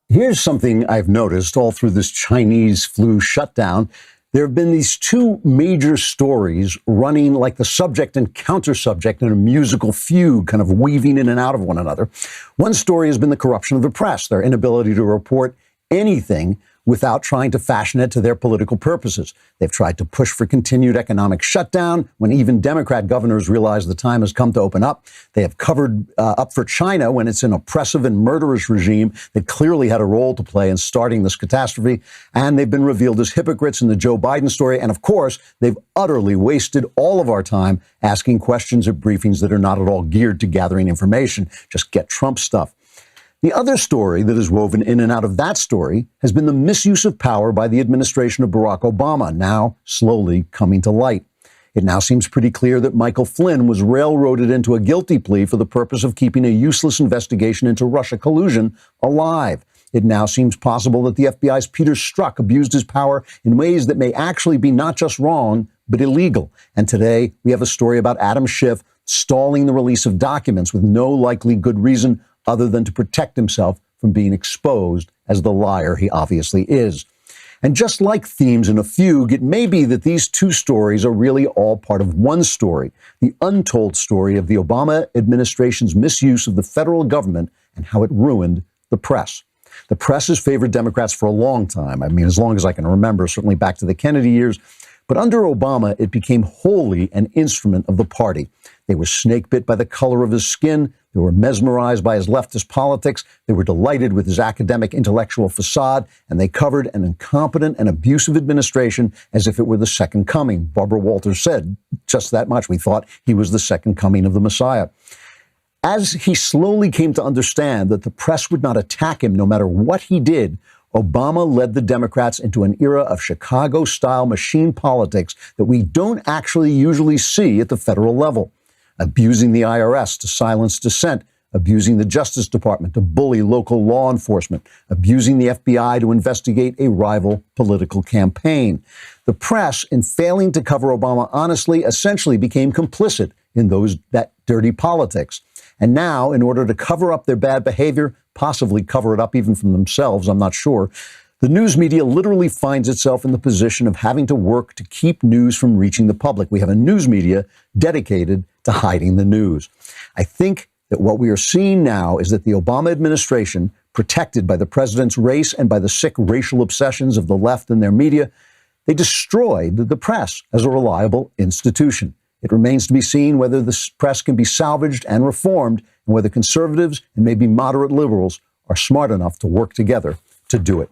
Here's something I've noticed all through this Chinese flu shutdown. There have been these two major stories running like the subject and counter subject in a musical fugue, kind of weaving in and out of one another. One story has been the corruption of the press, their inability to report anything without trying to fashion it to their political purposes. They've tried to push for continued economic shutdown when even Democrat governors realize the time has come to open up. They have covered up for China when it's an oppressive and murderous regime that clearly had a role to play in starting this catastrophe. And they've been revealed as hypocrites in the Joe Biden story. And of course, they've utterly wasted all of our time asking questions at briefings that are not at all geared to gathering information. Just get Trump stuff. The other story that is woven in and out of that story has been the misuse of power by the administration of Barack Obama, now slowly coming to light. It now seems pretty clear that Michael Flynn was railroaded into a guilty plea for the purpose of keeping a useless investigation into Russia collusion alive. It now seems possible that the FBI's Peter Strzok abused his power in ways that may actually be not just wrong, but illegal. And today we have a story about Adam Schiff stalling the release of documents with no likely good reason other than to protect himself from being exposed as the liar he obviously is. And just like themes in a fugue, it may be that these two stories are really all part of one story, the untold story of the Obama administration's misuse of the federal government and how it ruined the press. The press has favored Democrats for a long time. I mean, as long as I can remember, certainly back to the Kennedy years. But under Obama, it became wholly an instrument of the party. They were snake-bit by the color of his skin. They were mesmerized by his leftist politics. They were delighted with his academic intellectual facade. And they covered an incompetent and abusive administration as if it were the second coming. Barbara Walters said just that much. We thought he was the second coming of the Messiah. As he slowly came to understand that the press would not attack him no matter what he did, Obama led the Democrats into an era of Chicago-style machine politics that we don't actually usually see at the federal level. Abusing the IRS to silence dissent, abusing the Justice Department to bully local law enforcement, abusing the FBI to investigate a rival political campaign. The press, in failing to cover Obama honestly, essentially became complicit in that dirty politics. And now, in order to cover up their bad behavior, possibly cover it up even from themselves, I'm not sure, the news media literally finds itself in the position of having to work to keep news from reaching the public. We have a news media dedicated to hiding the news. I think that what we are seeing now is that the Obama administration, protected by the president's race and by the sick racial obsessions of the left and their media, they destroyed the press as a reliable institution. It remains to be seen whether the press can be salvaged and reformed, and whether conservatives and maybe moderate liberals are smart enough to work together to do it.